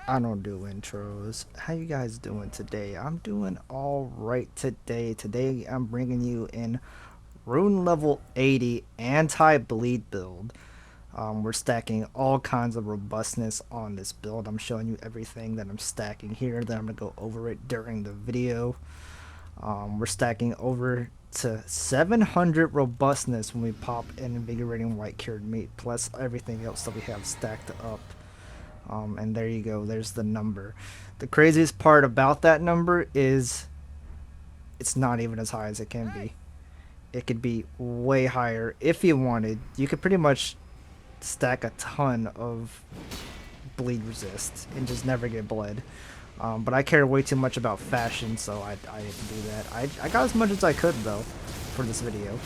I don't do intros. How you guys doing today? I'm doing all right today. Today I'm bringing you in Rune level 80 anti-bleed build. We're stacking all kinds of robustness on this build. I'm showing you everything that I'm stacking here. Then I'm gonna go over it during the video. We're stacking over to 700 robustness when we pop an invigorating white cured meat, plus everything else that we have stacked up. And there you go, there's the number. The craziest part about that number is it's not even as high as it can be. It could be way higher if you wanted. You could pretty much stack a ton of bleed resist and just never get bled. But I care way too much about fashion, so I didn't do that. I got as much as I could, though, for this video.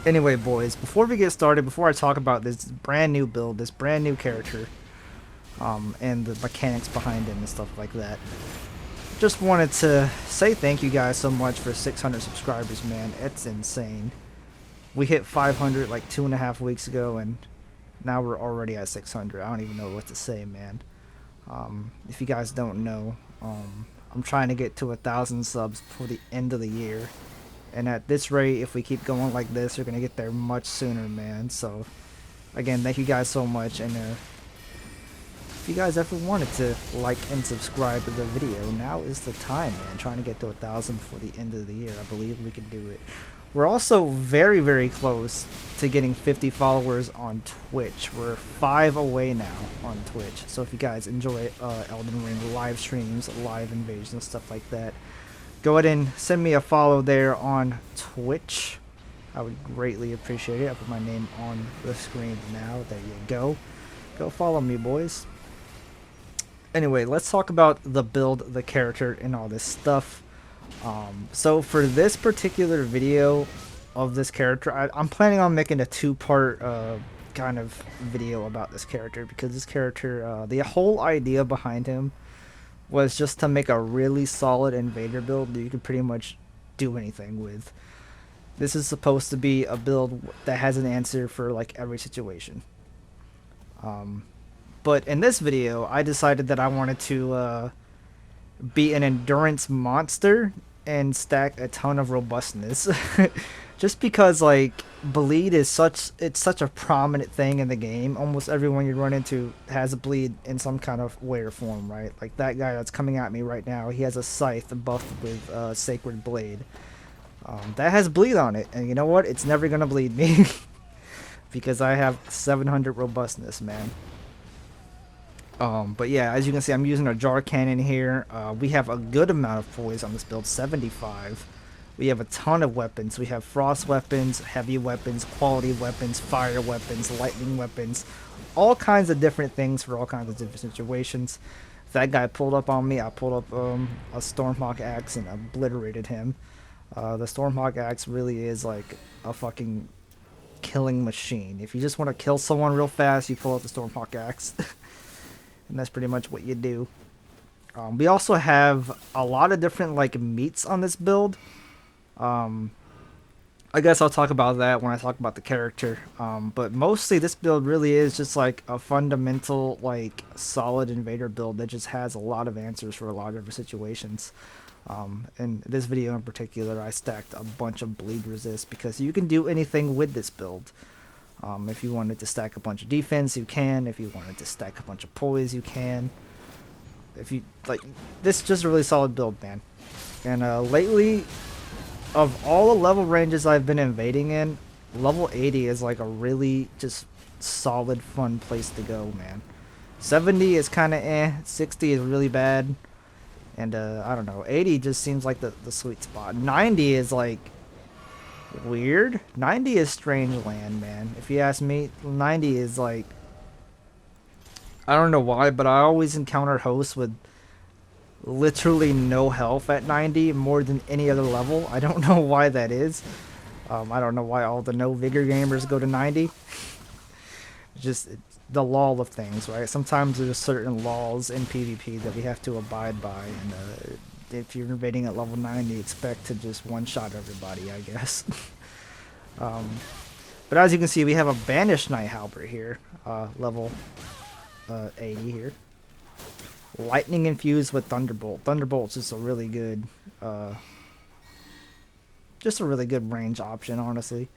Anyway, boys, before we get started, before I talk about this brand new build, this brand new character, and the mechanics behind him and stuff like that, just wanted to say thank you guys so much for 600 subscribers, man. It's insane. We hit 500 like 2.5 weeks ago, and now we're already at 600. I don't even know what to say, man. If you guys don't know, I'm trying to get to 1,000 subs before the end of the year. And at this rate, if we keep going like this, we're going to get there much sooner, man. So, again, thank you guys so much. And if you guys ever wanted to like and subscribe to the video, now is the time, man. Trying to get to 1,000 before the end of the year. I believe we can do it. We're also very, very close to getting 50 followers on Twitch. We're 5 away now on Twitch. So if you guys enjoy Elden Ring live streams, live invasions, stuff like that, go ahead and send me a follow there on Twitch. I would greatly appreciate it. I put my name on the screen now. There you go. Go follow me, boys. Anyway, let's talk about the build, the character, and all this stuff. So for this particular video of this character, I'm planning on making a two-part kind of video about this character, because this character, the whole idea behind him was just to make a really solid invader build that you could pretty much do anything with. This is supposed to be a build that has an answer for like every situation. But in this video, I decided that I wanted to be an endurance monster and stack a ton of robustness. Just because like bleed is such a prominent thing in the game. Almost everyone you run into has a bleed in some kind of way or form, right? Like that guy that's coming at me right now, he has a scythe buffed with sacred blade. That has bleed on it, and you know what? It's never gonna bleed me because I have 700 robustness, man. But yeah, as you can see, I'm using a jar cannon here. We have a good amount of poise on this build, 75. We have a ton of weapons. We have frost weapons, heavy weapons, quality weapons, fire weapons, lightning weapons, all kinds of different things for all kinds of different situations. If that guy pulled up on me, I pulled up a Stormhawk axe and obliterated him. The Stormhawk axe really is like a fucking killing machine. If you just want to kill someone real fast, you pull out the Stormhawk axe. And that's pretty much what you do. We also have a lot of different like meats on this build. I guess I'll talk about that when I talk about the character. But mostly this build really is just like a fundamental, like solid invader build that just has a lot of answers for a lot of different situations. In this video in particular, I stacked a bunch of bleed resist because you can do anything with this build. If you wanted to stack a bunch of defense, you can. If you wanted to stack a bunch of poise, you can. If you like, this is just a really solid build, man. And lately, of all the level ranges I've been invading in, level 80 is like a really just solid, fun place to go, man. 70 is kind of eh. 60 is really bad. And I don't know, 80 just seems like the sweet spot. 90 is like weird. 90 is strange land, man. If you ask me, 90 is like, I don't know why, but I always encounter hosts with literally no health at 90 more than any other level. I don't know why that is. I don't know why all the no vigor gamers go to 90. Just the law of things, right? Sometimes there's certain laws in PvP that we have to abide by, and if you're invading at level 90, expect to just one-shot everybody, I guess. But as you can see, we have a Banished Knight Halberd here, level 80 here. lightning infused with thunderbolt. Thunderbolt's just a really good, uh, just a really good range option, honestly.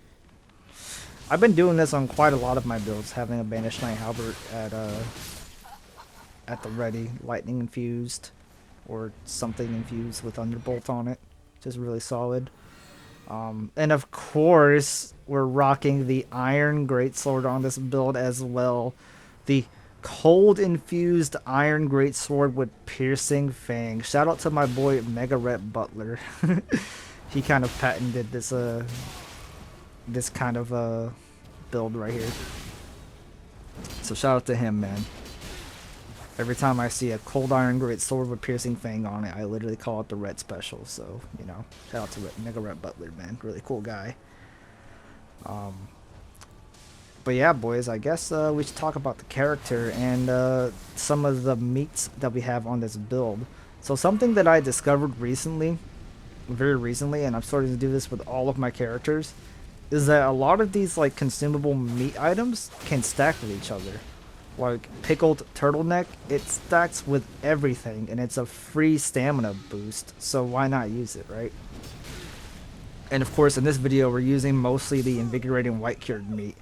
I've been doing this on quite a lot of my builds, having a banished knight halberd at the ready, lightning infused, or something infused with thunderbolt on it. Just really solid. And of course, we're rocking the iron greatsword on this build as well. The cold infused iron greatsword with piercing fang. Shout out to my boy Mega Rep Butler. He kind of patented this kind of build right here. So shout out to him, man. Every time I see a cold iron greatsword with piercing fang on it, I literally call it the red special. So, you know, shout out to Mega Rep Butler, man. Really cool guy. But yeah, boys, I guess we should talk about the character and some of the meats that we have on this build. So something that I discovered recently, very recently, and I'm starting to do this with all of my characters, is that a lot of these like consumable meat items can stack with each other. Like pickled turtleneck, it stacks with everything, and it's a free stamina boost, so why not use it, right? And of course, in this video, we're using mostly the invigorating white cured meat.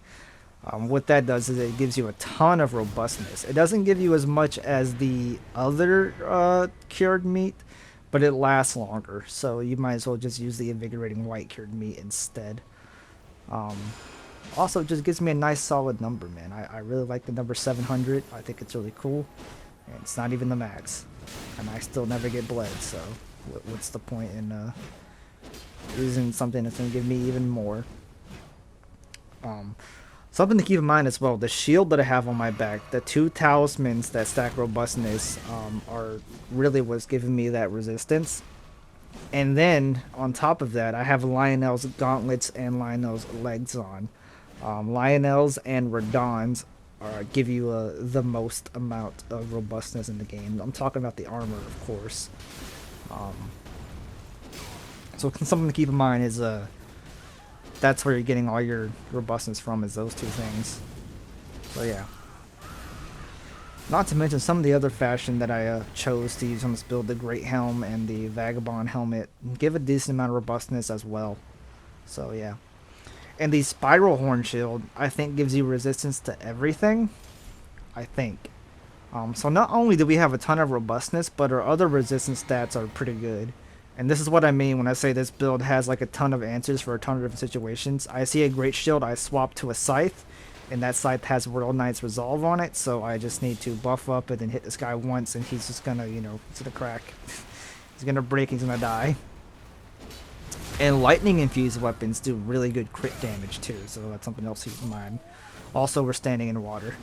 What that does is it gives you a ton of robustness. It doesn't give you as much as the other cured meat, but it lasts longer, so you might as well just use the invigorating white cured meat instead. Also, it just gives me a nice solid number, man. I really like the number 700. I think it's really cool. And it's not even the max. And I still never get bled, so what's the point in using something that's going to give me even more? Something to keep in mind as well, the shield that I have on my back, the 2 talismans that stack robustness are really what's giving me that resistance. And then, on top of that, I have Lionel's gauntlets and Lionel's legs on. Lionel's and Radon's give you the most amount of robustness in the game. I'm talking about the armor, of course. So something to keep in mind is that's where you're getting all your robustness from, is those 2 things. So yeah. Not to mention some of the other fashion that I chose to use on this build, the Great Helm and the Vagabond helmet, give a decent amount of robustness as well. So yeah. And the Spiral Horn Shield, I think, gives you resistance to everything. I think. So not only do we have a ton of robustness, but our other resistance stats are pretty good. And this is what I mean when I say this build has like a ton of answers for a ton of different situations. I see a Great Shield, I swap to a Scythe, and that Scythe has World Knight's Resolve on it, so I just need to buff up and then hit this guy once, and he's just gonna, you know, it's gonna crack. He's gonna break, he's gonna die. And lightning infused weapons do really good crit damage too, so that's something else to keep in mind. Also, we're standing in water.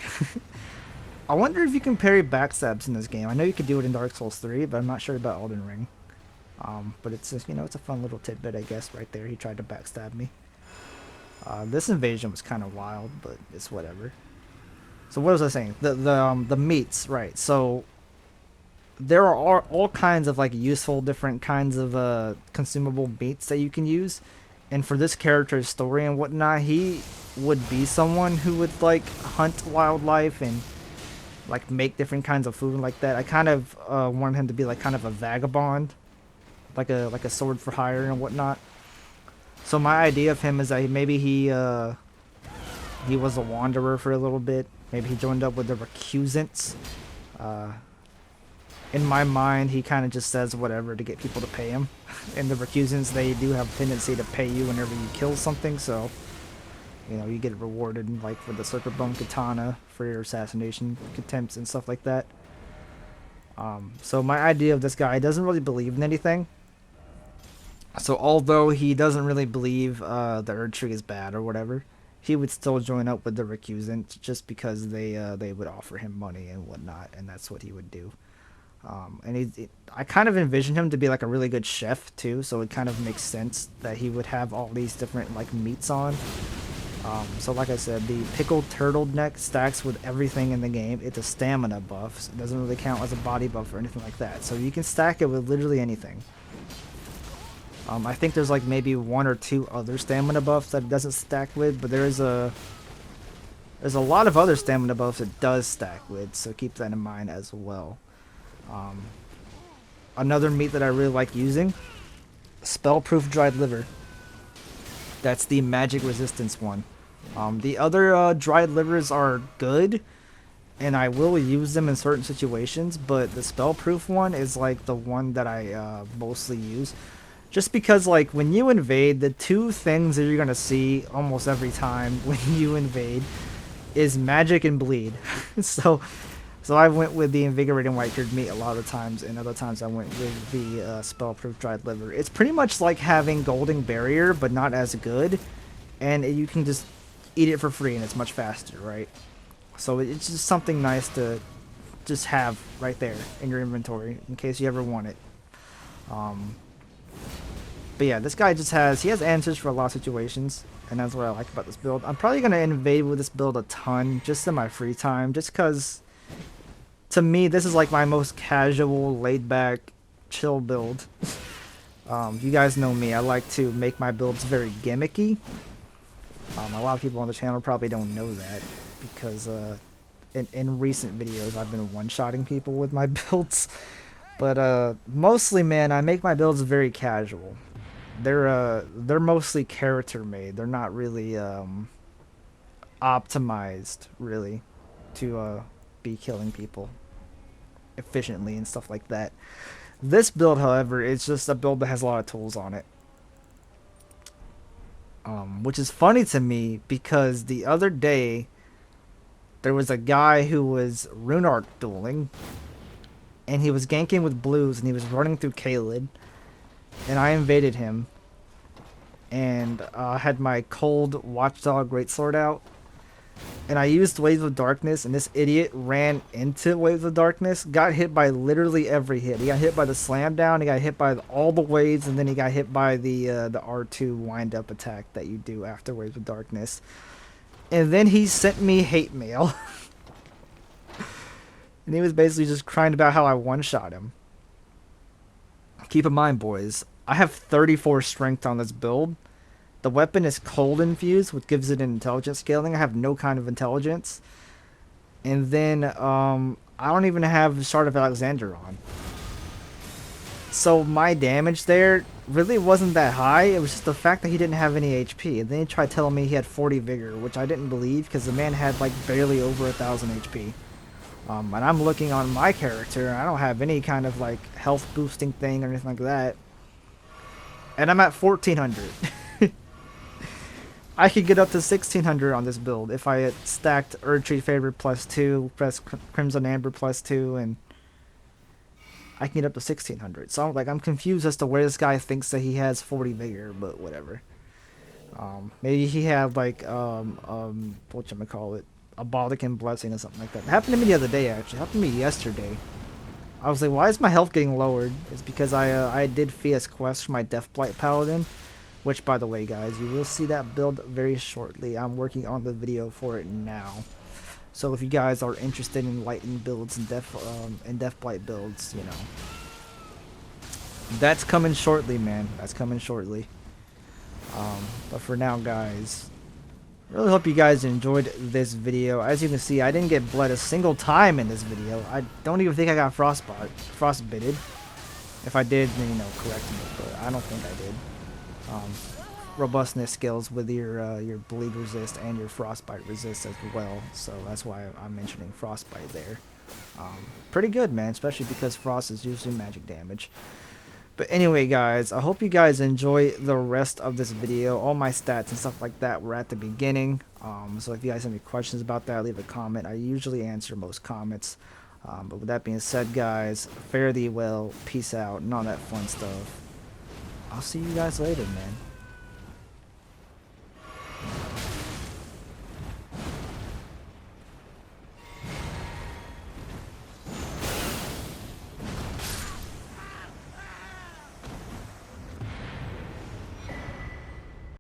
I wonder if you can parry backstabs in this game. I know you could do it in Dark Souls 3, but I'm not sure about Elden Ring. But it's just, you know, it's a fun little tidbit, I guess, right there. He tried to backstab me. This invasion was kind of wild, but it's whatever. So what was I saying? The meats, right? So there are all kinds of like useful different kinds of consumable meats that you can use. And for this character's story and whatnot, he would be someone who would like hunt wildlife and like make different kinds of food like that. I kind of wanted him to be like kind of a vagabond, like a sword for hire and whatnot. So my idea of him is that maybe he was a wanderer for a little bit. Maybe he joined up with the recusants. In my mind, he kind of just says whatever to get people to pay him. And the recusants, they do have a tendency to pay you whenever you kill something, so you know, you get rewarded like for the Serpent Bone Katana for your assassination attempts and stuff like that. So my idea of this guy doesn't really believe in anything. So although he doesn't really believe the Erd Tree is bad or whatever, he would still join up with the recusants just because they would offer him money and whatnot, and that's what he would do. And I kind of envision him to be like a really good chef too, so it kind of makes sense that he would have all these different like meats on. So like I said, the pickled turtleneck stacks with everything in the game. It's a stamina buff, so it doesn't really count as a body buff or anything like that. So you can stack it with literally anything. I think there's like maybe 1 or 2 other stamina buffs that it doesn't stack with, but there's a lot of other stamina buffs it does stack with, so keep that in mind as well. Another meat that I really like using, spell-proof dried liver. That's the magic resistance one. The other dried livers are good, and I will use them in certain situations, but the spell-proof one is like the one that I mostly use. Just because, like, when you invade, the two things that you're gonna see almost every time when you invade is magic and bleed. so so I went with the invigorating white-cured meat a lot of times, and other times I went with the spell-proof dried liver. It's pretty much like having golden barrier, but not as good, and you can just eat it for free, and it's much faster, right? So it's just something nice to just have right there in your inventory in case you ever want it. But yeah, this guy he has answers for a lot of situations, and that's what I like about this build. I'm probably going to invade with this build a ton, just in my free time, just because, to me, this is like my most casual, laid-back, chill build. You guys know me, I like to make my builds very gimmicky. A lot of people on the channel probably don't know that, because in recent videos I've been one-shotting people with my builds. But mostly, man, I make my builds very casual. They're mostly character made. They're not really optimized really to be killing people efficiently and stuff like that. This build, however, is just a build that has a lot of tools on it. Which is funny to me because the other day there was a guy who was rune art dueling, and he was ganking with blues, and he was running through Caelid, and I invaded him, and had my cold watchdog greatsword out, and I used Waves of Darkness, and this idiot ran into Waves of Darkness, got hit by literally every hit. He got hit by the slam down, he got hit by all the waves, and then he got hit by the R2 wind up attack that you do after Waves of Darkness. And then he sent me hate mail. And he was basically just crying about how I one-shot him. Keep in mind, boys, I have 34 strength on this build. The weapon is cold infused, which gives it an intelligence scaling. I have no kind of intelligence. And then, I don't even have Shard of Alexander on. So my damage there really wasn't that high. It was just the fact that he didn't have any HP. And then he tried telling me he had 40 vigor, which I didn't believe because the man had like barely over 1,000 HP. And I'm looking on my character, and I don't have any kind of like health boosting thing or anything like that. And I'm at 1,400. I could get up to 1,600 on this build if I had stacked Erdtree Favorite +2, press Crimson Amber +2, and I can get up to 1,600. So I'm confused as to where this guy thinks that he has 40 vigor, but whatever. Maybe he had like whatchamacallit, a Baldican Blessing or something like that. It happened to me the other day, actually. It happened to me yesterday. I was like, why is my health getting lowered? It's because I did Fia's quest for my Deathblight Paladin, which, by the way, guys, you will see that build very shortly. I'm working on the video for it now. So if you guys are interested in lightning builds and Deathblight builds, you know, that's coming shortly, man. That's coming shortly. But for now, guys, I really hope you guys enjoyed this video. As you can see, I didn't get bled a single time in this video. I don't even think I got frostbitten. If I did, then, you know, correct me, but I don't think I did. Robustness skills with your bleed resist and your frostbite resist as well, so that's why I'm mentioning frostbite there. Pretty good, man, especially because frost is usually magic damage. But anyway, guys, I hope you guys enjoy the rest of this video. All my stats and stuff like that were at the beginning, so if you guys have any questions about that, leave a comment. I usually answer most comments. But with that being said, guys, fare thee well, peace out, and all that fun stuff. I'll see you guys later, man.